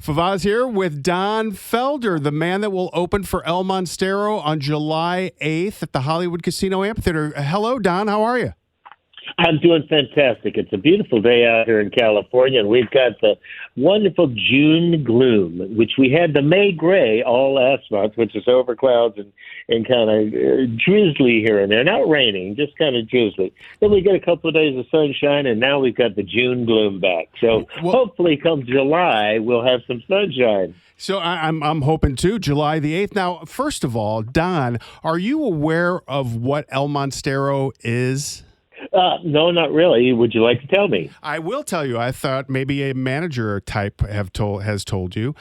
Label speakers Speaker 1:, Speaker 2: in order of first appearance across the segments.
Speaker 1: Favazz here with Don Felder, the man that will open for El Monstero on July 8th at the Hollywood Casino Amphitheater. Hello, Don. How are you?
Speaker 2: I'm doing fantastic. It's a beautiful day out here in California, and we've got the wonderful June gloom, which we had the May gray all last month, which is over clouds and kind of drizzly here and there. Not raining, just kind of drizzly. Then we get a couple of days of sunshine, and now we've got the June gloom back. So hopefully come July, we'll have some sunshine.
Speaker 1: So I'm hoping too, July the 8th. Now, first of all, Don, are you aware of what El Monstero is?
Speaker 2: No, not really. Would you like to tell me?
Speaker 1: I will tell you. I thought maybe a manager type has told you.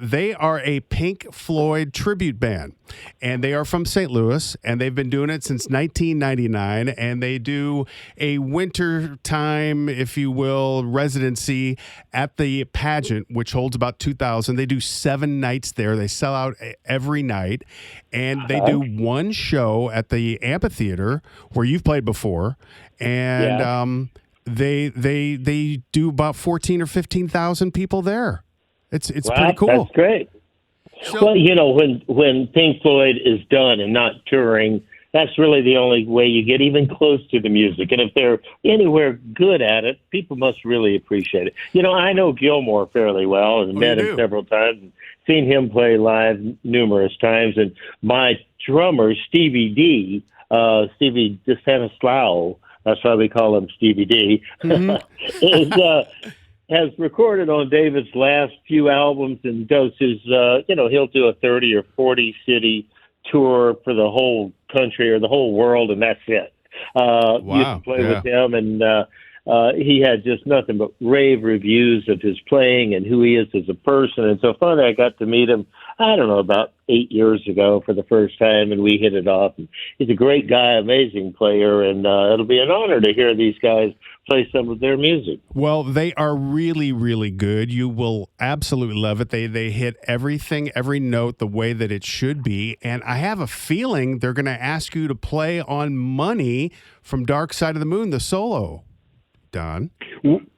Speaker 1: They are a Pink Floyd tribute band, and they are from St. Louis, and they've been doing it since 1999, and they do a wintertime, if you will, residency at the pageant, which holds about 2,000. They do 7 nights there. They sell out every night, and they do one show at the amphitheater where you've played before. And they do about 14 or 15,000 people there. It's pretty cool.
Speaker 2: That's great. So, well, you know, when Pink Floyd is done and not touring, that's really the only way you get even close to the music. And if they're anywhere good at it, people must really appreciate it. You know, I know Gilmore fairly well and met him several times and seen him play live numerous times. And my drummer, Stevie D, Stevie DeStanislao, that's why we call him Stevie D, has recorded on David's last few albums and does his, he'll do a 30 or 40 city tour for the whole country or the whole world, and that's it. Used to play with him, and he had just nothing but rave reviews of his playing and who he is as a person. And so finally I got to meet him, I don't know, about 8 years ago for the first time, and we hit it off. And he's a great guy, amazing player, and it'll be an honor to hear these guys play some of their music.
Speaker 1: Well, they are really, really good. You will absolutely love it. They hit everything, every note the way that it should be. And I have a feeling they're going to ask you to play on Money from Dark Side of the Moon, the solo. Don?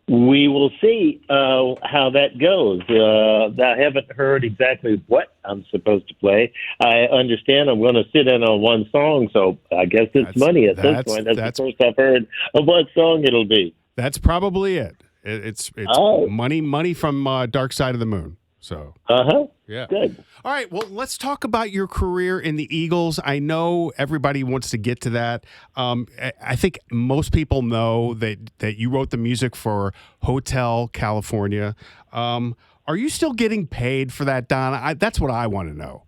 Speaker 2: We will see how that goes. I haven't heard exactly what I'm supposed to play. I understand I'm going to sit in on one song, so I guess it's Money at this point. That's the first I've heard of what song it'll be.
Speaker 1: That's probably it. It's Money from Dark Side of the Moon. So, yeah.
Speaker 2: Good.
Speaker 1: All right. Well, let's talk about your career in the Eagles. I know everybody wants to get to that. I think most people know that you wrote the music for Hotel California. Are you still getting paid for that, Don? That's what I want to know.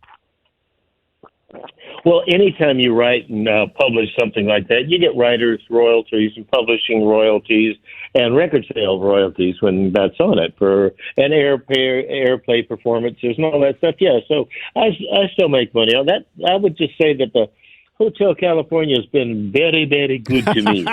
Speaker 2: Well, anytime you write and publish something like that, you get writers' royalties and publishing royalties and record sale royalties when that's on it for an airplay performances and all that stuff. Yeah, so I still make money on that. I would just say that the Hotel California has been very, very good to me.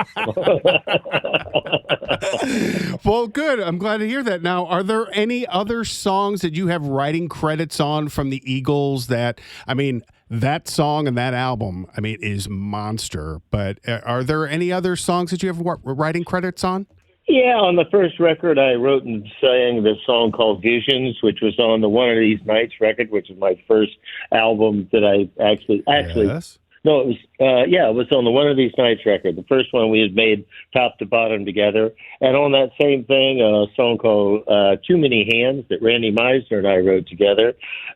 Speaker 1: Well, good. I'm glad to hear that. Now, are there any other songs that you have writing credits on from the Eagles that, I mean, that song and that album, I mean, is monster. But are there any other songs that you have writing credits on?
Speaker 2: Yeah, on the first record, I wrote and sang this song called Visions, which was on the One of These Nights record, which is my first album that I actually.
Speaker 1: Yes.
Speaker 2: No, it was, it was on the One of These Nights record, the first one we had made top to bottom together. And on that same thing, a song called Too Many Hands that Randy Meisner and I wrote together.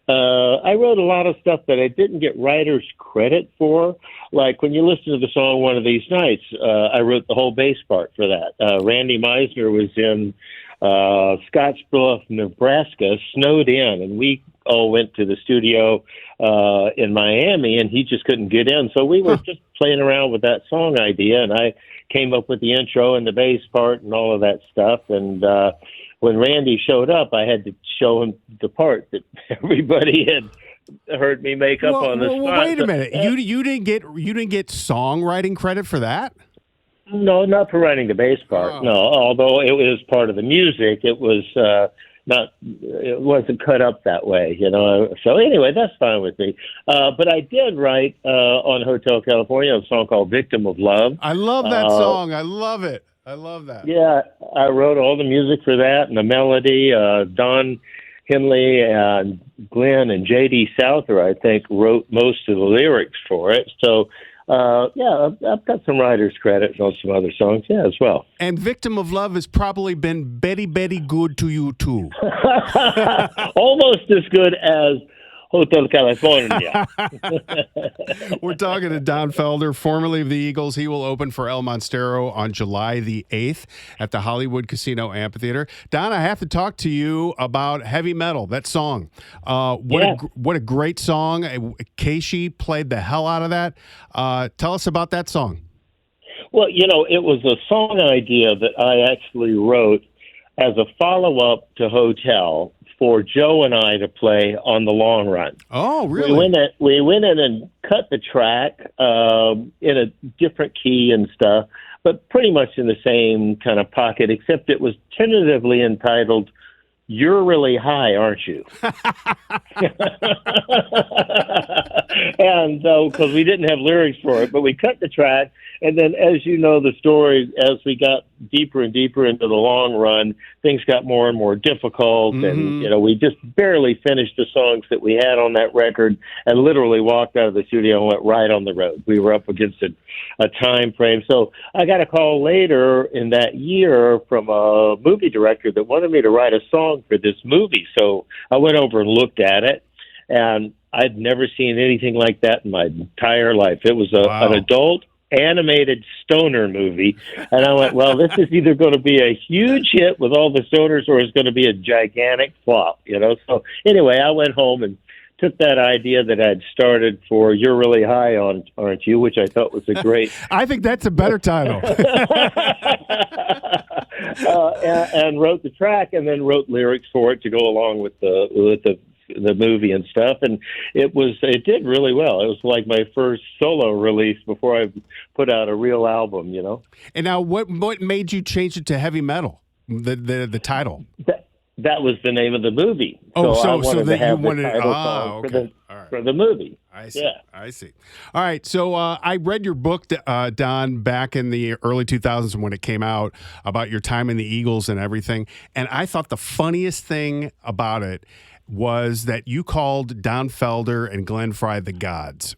Speaker 2: I wrote a lot of stuff that I didn't get writer's credit for. Like when you listen to the song One of These Nights, I wrote the whole bass part for that. Randy Meisner was in Scottsbluff, Nebraska, snowed in, and we all went to the studio in Miami, and he just couldn't get in. So we were just playing around with that song idea, and I came up with the intro and the bass part and all of that stuff. And when Randy showed up, I had to show him the part that everybody had heard me make up on the spot.
Speaker 1: Wait a minute, you didn't get songwriting credit for that?
Speaker 2: No, not for writing the bass part. No, although it was part of the music, it was it wasn't cut up that way, you know. So anyway, that's fine with me. But I did write on Hotel California a song called "Victim of Love."
Speaker 1: I love that song. I love it. I love that.
Speaker 2: Yeah, I wrote all the music for that and the melody. Don Henley and Glenn and J.D. Souther, I think, wrote most of the lyrics for it. So, yeah, I've got some writer's credits on some other songs, as well.
Speaker 1: And Victim of Love has probably been very, very good to you, too.
Speaker 2: Almost as good as Hotel California.
Speaker 1: We're talking to Don Felder, formerly of the Eagles. He will open for El Monstero on July the 8th at the Hollywood Casino Amphitheater. Don, I have to talk to you about Heavy Metal, that song. What a great song. KSHE played the hell out of that. Tell us about that song.
Speaker 2: Well, it was a song idea that I actually wrote as a follow-up to Hotel for Joe and I to play on the long run.
Speaker 1: Oh, really?
Speaker 2: We went in and cut the track in a different key and stuff, but pretty much in the same kind of pocket, except it was tentatively entitled "You're Really High, Aren't You?" And because we didn't have lyrics for it, but we cut the track. And then, as you know, the story, as we got deeper and deeper into the long run, things got more and more difficult. Mm-hmm. And, we just barely finished the songs that we had on that record and literally walked out of the studio and went right on the road. We were up against a time frame. So I got a call later in that year from a movie director that wanted me to write a song for this movie. So I went over and looked at it, and I'd never seen anything like that in my entire life. It was an adult animated stoner movie, and I went, well, this is either going to be a huge hit with all the stoners or it's going to be a gigantic flop, So anyway, I went home and took that idea that I'd started for "You're Really High, Aren't You?" which I thought was a great
Speaker 1: I think that's a better title.
Speaker 2: And wrote the track and then wrote lyrics for it to go along with the movie and stuff, and it did really well. It was like my first solo release before I put out a real album,
Speaker 1: And now, what made you change it to Heavy Metal? The title.
Speaker 2: That was the name of the movie. So I wanted to have the title song for the movie.
Speaker 1: I see. Yeah. I see. All right. So I read your book, Don, back in the early 2000s when it came out about your time in the Eagles and everything, and I thought the funniest thing about it was that you called Don Felder and Glenn Frey the gods.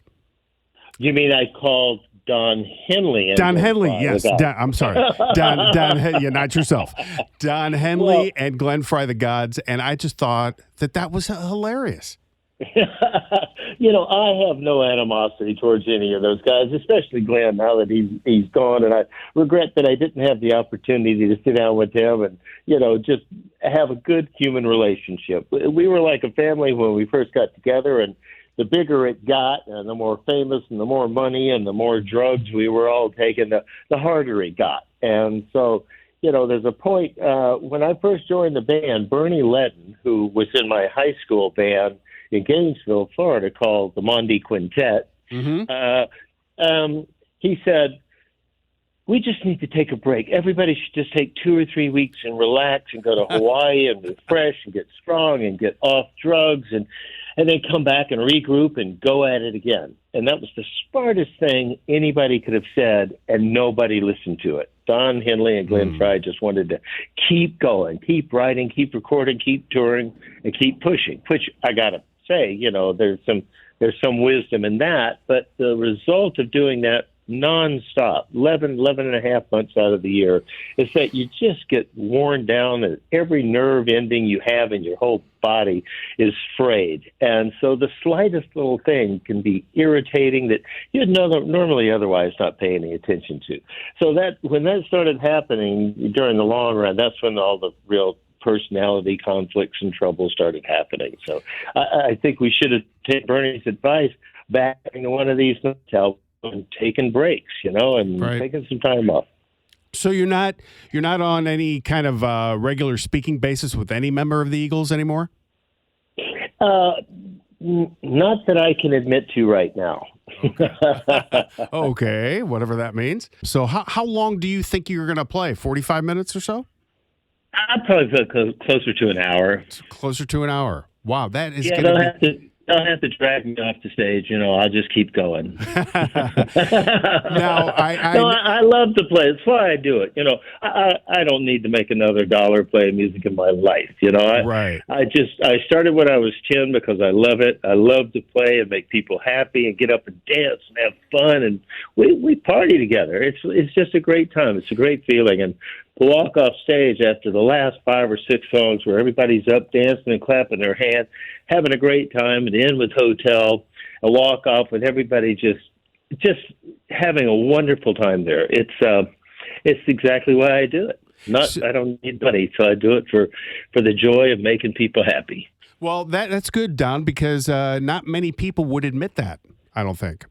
Speaker 2: You mean I called Don Henley?
Speaker 1: Don Henley, yes. I'm sorry. Don, yeah, not yourself. Don Henley and Glenn Frey the gods, and I just thought that was hilarious.
Speaker 2: I have no animosity towards any of those guys, especially Glenn, now that he's gone. And I regret that I didn't have the opportunity to sit down with him and, just have a good human relationship. We were like a family when we first got together, and the bigger it got and the more famous and the more money and the more drugs we were all taking, the harder it got. And so, there's a point when I first joined the band, Bernie Ledden, who was in my high school band in Gainesville, Florida, called the Mondi Quintet. Mm-hmm. He said, "We just need to take a break. Everybody should just take 2 or 3 weeks and relax and go to Hawaii and refresh and get strong and get off drugs and then come back and regroup and go at it again." And that was the smartest thing anybody could have said, and nobody listened to it. Don Henley and Glenn Frey just wanted to keep going, keep writing, keep recording, keep touring, and keep pushing, which I got to say, there's some wisdom in that, but the result of doing that nonstop, 11 and a half months out of the year, is that you just get worn down and every nerve ending you have in your whole body is frayed. And so the slightest little thing can be irritating that you'd normally otherwise not pay any attention to. So that when that started happening during the long run, that's when all the real personality conflicts and trouble started happening. So I think we should have taken Bernie's advice back into one of these hotels and taking breaks, and taking some time off.
Speaker 1: So you're not on any kind of regular speaking basis with any member of the Eagles anymore?
Speaker 2: Not that I can admit to right now.
Speaker 1: Okay, whatever that means. So how long do you think you're going to play? 45 minutes or so? I'd
Speaker 2: probably go closer to an hour.
Speaker 1: Closer to an hour. Wow, that is
Speaker 2: going
Speaker 1: to be...
Speaker 2: don't have to drag me off the stage. I'll just keep going.
Speaker 1: Now,
Speaker 2: I love to play. It's why I do it. I don't need to make another dollar playing music in my life.
Speaker 1: Right.
Speaker 2: I started when I was 10 because I love it. I love to play and make people happy and get up and dance and have fun, and we party together. It's just a great time. It's a great feeling, and to walk off stage after the last 5 or 6 songs where everybody's up dancing and clapping their hands, having a great time, and end with Hotel, and walk off with everybody just having a wonderful time there. It's exactly why I do it. I don't need money, so I do it for the joy of making people happy.
Speaker 1: Well, that's good, Don, because not many people would admit that, I don't think.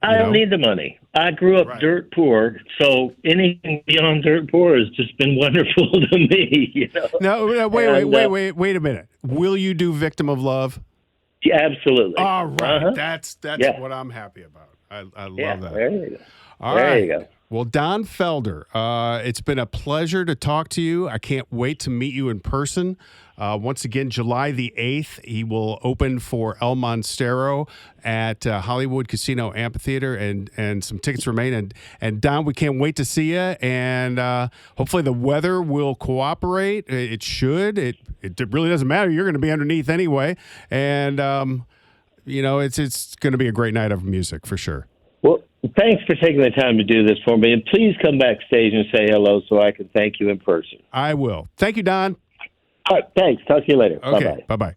Speaker 2: I don't need the money. I grew up dirt poor, so anything beyond dirt poor has just been wonderful to me.
Speaker 1: No, wait a minute. Will you do Victim of Love?
Speaker 2: Yeah, absolutely.
Speaker 1: All right. That's what I'm happy about. I love that.
Speaker 2: There you go.
Speaker 1: All right. You go. Well, Don Felder, it's been a pleasure to talk to you. I can't wait to meet you in person. Once again, July the 8th, he will open for El Monstero at Hollywood Casino Amphitheater, and some tickets remain. And Don, we can't wait to see you. And hopefully the weather will cooperate. It should. It really doesn't matter. You're going to be underneath anyway. And, it's going to be a great night of music for sure.
Speaker 2: Well, thanks for taking the time to do this for me. And please come backstage and say hello so I can thank you in person.
Speaker 1: I will. Thank you, Don.
Speaker 2: All right, thanks. Talk to you later.
Speaker 1: Okay,
Speaker 2: Bye-bye.
Speaker 1: Bye-bye.